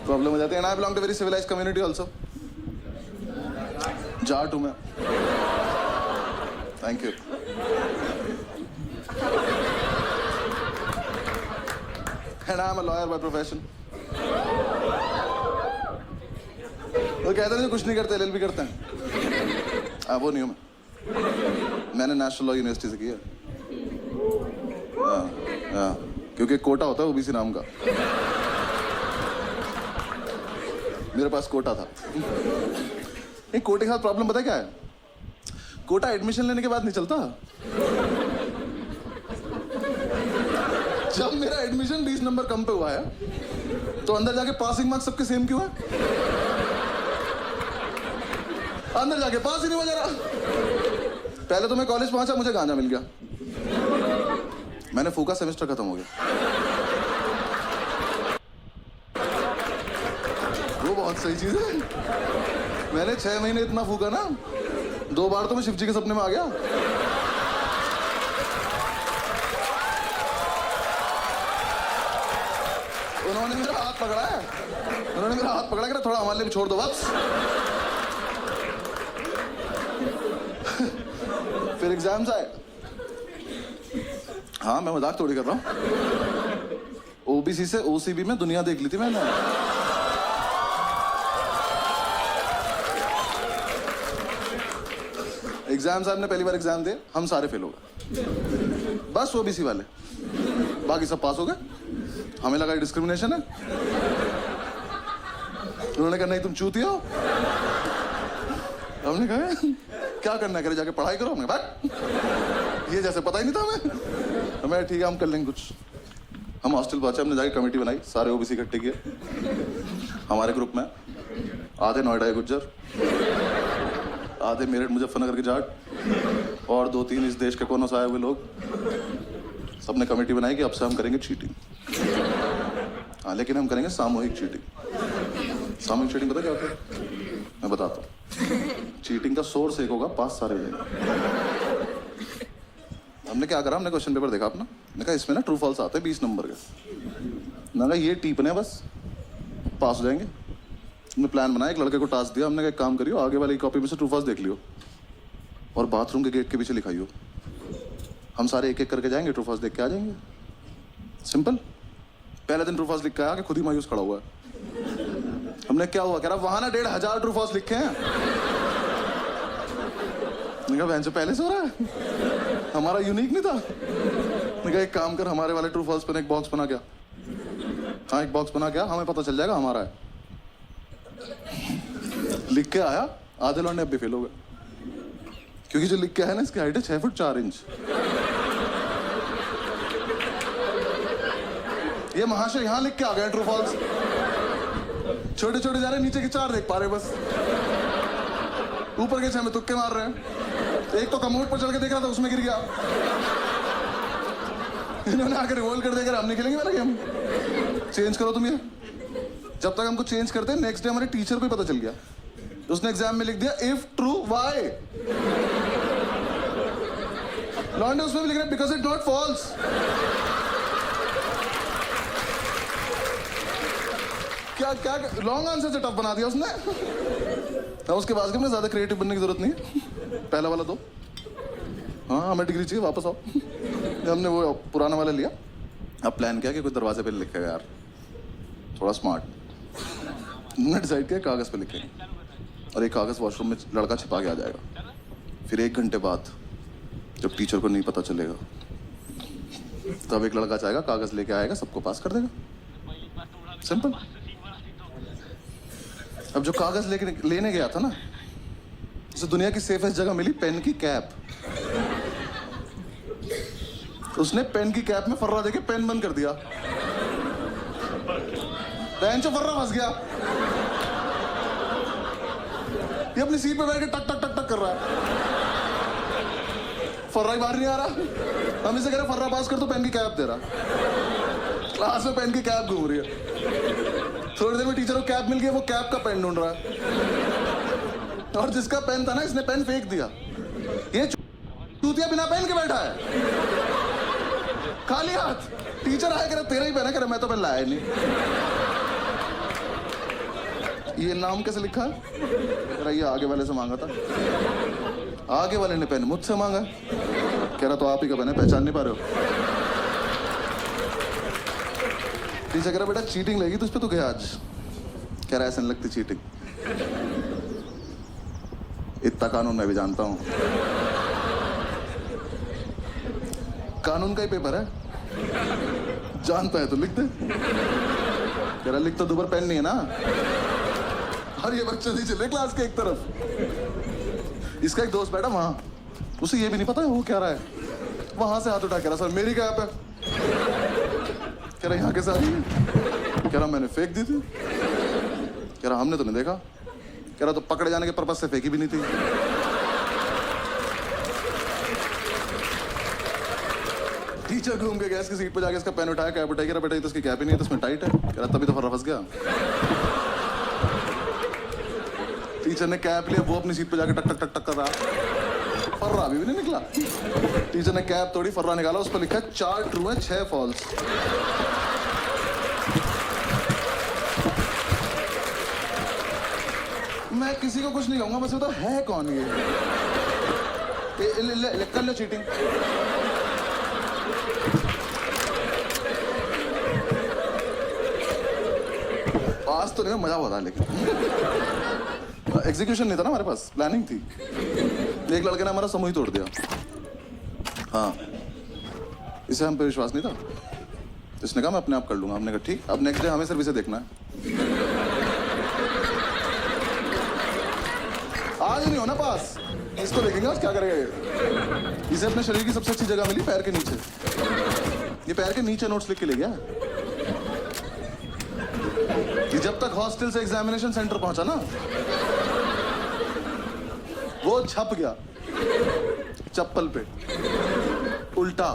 Problem हो जाती है। And I belong to very civilised community also. Jat हूं मैं। Thank you. And I am a lawyer by profession. वो कहते हैं कुछ नहीं करते, एलएलबी करते हैं। वो नहीं हूं मैं। मैंने नेशनल लॉ यूनिवर्सिटी से किया। क्योंकि कोटा होता है ओबीसी नाम का, मेरे पास कोटा था। एक कोटे के साथ प्रॉब्लम पता है क्या है? कोटा एडमिशन लेने के बाद नहीं चलता। जब मेरा एडमिशन 20 नंबर कम पे हुआ है तो अंदर जाके पासिंग मार्क्स सबके सेम क्यों है? अंदर जाके पास ही नहीं हो जा रहा। पहले तो मैं कॉलेज पहुंचा, मुझे गांजा मिल गया, मैंने फूका, सेमेस्टर खत्म हो गया। वो बहुत सही चीज है। मैंने 6 महीने इतना फूका ना, 2 बार तो मैं शिव जी के सपने में आ गया। उन्होंने मेरा हाथ पकड़ा है, उन्होंने मेरा हाथ पकड़ा कि थोड़ा हमारे लिए भी छोड़ दो बस। फिर एग्जाम्स आए। हाँ, मैं मजाक थोड़ी कर रहा हूँ। ओबीसी से ओसीबी में दुनिया देख ली थी मैंने। एग्जाम साहब ने पहली बार एग्जाम दिए, हम सारे फेल हो गए, बस ओबीसी वाले, बाकी सब पास हो गए। हमें लगा डिस्क्रिमिनेशन है। उन्होंने कहा नहीं तुम चूतिया हो। हमने कहा क्या करना है, करे जाके पढ़ाई करो। हमने बात ये जैसे पता ही नहीं था हमें। ठीक है हम कर लेंगे कुछ। हम हॉस्टल पहुंचे, हमने जाके कमेटी बनाई, सारे ओबीसी इकट्ठे किए। हमारे ग्रुप में आधे नोएडा के गुज्जर, आधे मेरठ मुजफ्फरनगर के जाट और 2-3 इस देश के कोनों से आए हुए लोग। सबने कमेटी बनाई कि अब से हम करेंगे चीटिंग। हाँ, लेकिन हम करेंगे सामूहिक चीटिंग। सामूहिक चीटिंग पता क्या होता है? मैं बताता हूँ। चीटिंग का सोर्स एक होगा, पास सारे हो जाएंगे। हमने क्या करा, हमने क्वेश्चन पेपर देखा अपना, मैंने कहा इसमें ना ट्रू फॉल्स आते हैं 20 नंबर के। मैंने कहा ये टीपने बस, पास हो जाएंगे। हमने प्लान बनाया, एक लड़के को टास्क दिया, हमने कहा एक काम करियो, आगे वाली कॉपी में से ट्रू फॉल्स देख लियो और बाथरूम के गेट के पीछे लिखाइयो। हम सारे एक एक करके जाएंगे, ट्रू फॉल्स देख के आ जाएंगे। सिंपल। पहले दिन ट्रू फॉल्स लिख के आया कि खुद ही मायूस खड़ा हुआ है। हमने क्या हुआ, कह रहा वहां ना 1500 ट्रू फॉल्स लिखे हैं। मैंने कहा बहन से पहले से हो रहा है, हमारा यूनिक नहीं था। मैंने कहा एक काम कर, हमारे वाले ट्रू फॉल्स पर एक बॉक्स बना क्या। हाँ, एक बॉक्स बना क्या, हमें पता चल जाएगा हमारा है। लिख के आया, आधे लौंडे अब भी फेल हो गए, क्योंकि जो लिख के है ना, इसकी हाइट है 6 फुट 4 इंच। ये महाशय यहाँ लिख के आ गए ट्रू फॉल्स। छोटे छोटे जा रहे, नीचे के 4 देख पा रहे बस, ऊपर के 6 में तुक्के मार रहे हैं। एक तो कमोड पर चढ़ के देख रहा था, उसमें गिर गया। इन्होंने आकर रिवोल्व कर देकर हम नहीं खेलेंगे मेरा गेम, चेंज करो तुम ये। जब तक हमको चेंज करते, नेक्स्ट डे हमारे टीचर को ही पता चल गया। उसने एग्जाम में लिख दिया इफ ट्रू वाई। लॉन्डे उसमें भी लिख रहा है बिकॉज इट नॉट फॉल्स। क्या क्या लॉन्ग आंसर से टफ बना दिया उसने। तो उसके बाद में ज्यादा क्रिएटिव बनने की जरूरत नहीं है, पहला वाला तो। हाँ, हमें डिग्री चाहिए, वापस आओ। हमने वो पुराना वाला लिया। अब प्लान किया कि कोई दरवाजे पे लिखेगा यार, थोड़ा स्मार्ट। हमने डिसाइड किया कागज पे लिखेंगे और एक कागज वॉशरूम में लड़का छिपा के आ जाएगा। फिर 1 घंटे बाद जब टीचर को नहीं पता चलेगा, तब एक लड़का जाएगा, कागज लेके आएगा, सबको पास कर देगा। सिंपल। अब जो कागज लेने गया था ना, उसे दुनिया की सेफेस्ट जगह मिली, पेन की कैप। उसने पेन की कैप में फर्रा देके पेन बंद कर दिया। पेन से फर्रा फंस गया। ये अपनी सीट पे बैठ के टक टक टक टक कर रहा है, फर्रा ही बाहर नहीं आ रहा। हम इसे कह रहे फर्रा पास कर, तो पेन की कैप दे रहा। क्लास में पेन की कैप घूम रही है। थोड़ी देर में टीचर को कैप मिल गई, वो कैप का पेन ढूंढ रहा है। और जिसका पेन था ना, इसने पेन फेंक दिया। ये चूतिया बिना पेन के बैठा है, खाली हाथ। टीचर आया, कह रहा तेरा ही पेन है। कह रहा मैं तो पेन लाया नहीं। ये नाम कैसे लिखा है? कह रहा ये आगे वाले से मांगा था। आगे वाले ने पेन मुझसे मांगा। कह रहा तो आप ही का पेन है, पहचान नहीं पा रहे हो? टीचर कह रहा बेटा चीटिंग लगी तो उस पर तो गया आज। कह रहा ऐसे नहीं लगती चीटिंग, इतना कानून मैं भी जानता हूं। कानून का ही पेपर है, जानता है तो लिख दे। कह रहा लिख तो दो, पर पेन नहीं है ना। और ये बच्चे नहीं चल रहे क्लास के एक तरफ। इसका एक दोस्त बैठा वहां, उसे ये भी नहीं पता है वो क्या रहा है। वहां से हाथ उठा के रहा सर मेरी कैप है। कह रहा यहाँ कैसे आ रही है? कह रहा मैंने फेंक दी थी। कह रहा हमने तो नहीं देखा। कह रहा तो पकड़े जाने के पर्पज से फेंकी भी नहीं थी। टीचर घूम के गया इसकी सीट पर जाके इसका पेन उठाया, कैप उठाई। कह रहा बेटा ये तो इसकी कैप ही नहीं है, तो इसमें टाइट है। कह रहा तभी तो फर्रा फंस गया। टीचर ने कैप लिया, वो अपनी सीट पे जाके टक टक टक टक कर रहा। फर्रा भी नहीं निकला। टीचर ने कैप तोड़ी, फर्रा निकाला, उस पर लिखा है 4 ट्रू है 6 फॉल्स। मैं किसी को कुछ नहीं कहूंगा, बस बताओ है कौन ये? कर लो चीटिंग। आज तो नहीं, मजा हुआ था लेकिन एग्जीक्यूशन नहीं था ना हमारे पास, प्लानिंग थी। एक लड़के ने हमारा समूह ही तोड़ दिया। हाँ, इसे हम पे विश्वास नहीं था। इसने कहा मैं अपने आप कर लूंगा। हमने कहा ठीक। अब नेक्स्ट डे हमें सिर्फ इसे देखना है। आज नहीं होना पास, इसको देखेंगे आज क्या करेगा ये। इसे अपने शरीर की सबसे अच्छी जगह मिली, पैर के नीचे। ये पैर के नीचे नोट्स लिख के ले गया। ये जब तक हॉस्टल से एग्जामिनेशन सेंटर पहुंचा ना, वो छप गया चप्पल पे उल्टा।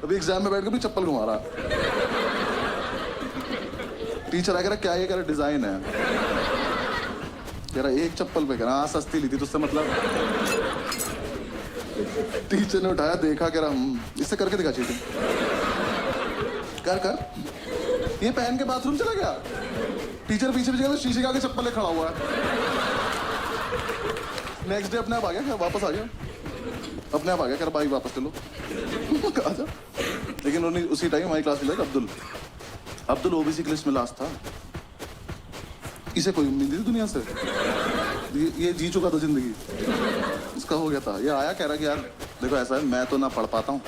अभी एग्जाम में बैठ के भी चप्पल घुमा रहा। टीचर आ कह रहा क्या ये? कह रहा डिजाइन है। कह रहा एक चप्पल पे। कह रहा हाँ सस्ती ली थी तुझसे मतलब। टीचर ने उठाया, देखा, कह रहा इससे करके दिखा चीटिंग। कर कर। ये पहन के बाथरूम चला गया। टीचर पीछे पीछे तो शीशे के आगे चप्पल खड़ा हुआ है। नेक्स्ट डे अपने आप आ गया, वापस आ गया। अपने आप आ गया, कह रहा भाई वापस ले लो। कहा जा। लेकिन उसी टाइम हमारी क्लास में लगा अब्दुल ओबीसी की लिस्ट में लास्ट था। इसे कोई उम्मीद नहीं थी दुनिया से। ये जी चुका था जिंदगी, इसका हो गया था। ये आया, कह रहा कि यार देखो ऐसा है, मैं तो ना पढ़ पाता हूँ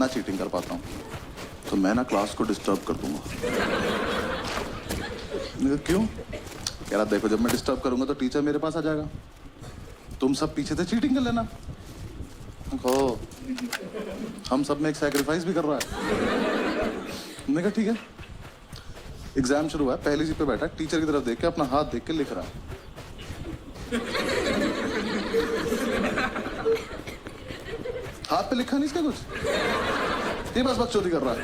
ना चीटिंग कर पाता हूँ, तो मैं ना क्लास को डिस्टर्ब कर दूंगा। क्यों? कह रहा देखो जब मैं डिस्टर्ब करूंगा तो टीचर मेरे पास आ जाएगा, तुम सब पीछे से चीटिंग कर लेना। हो हम सब में एक सैक्रिफाइस भी कर रहा है। मैंने कहा ठीक है। एग्जाम शुरू हुआ है, पहली सीट पे बैठा, टीचर की तरफ देख के अपना हाथ देख के लिख रहा है। हाथ पे लिखा नहीं इसका कुछ, ये बस बकचोदी कर रहा है।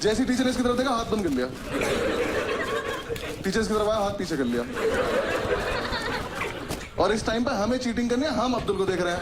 जैसी टीचर ने इसकी तरफ देखा, हाथ बंद कर लिया। टीचर इसकी तरफ आया, हाथ पीछे कर लिया। और इस टाइम पे हमें चीटिंग करनी है, हम अब्दुल को देख रहे हैं।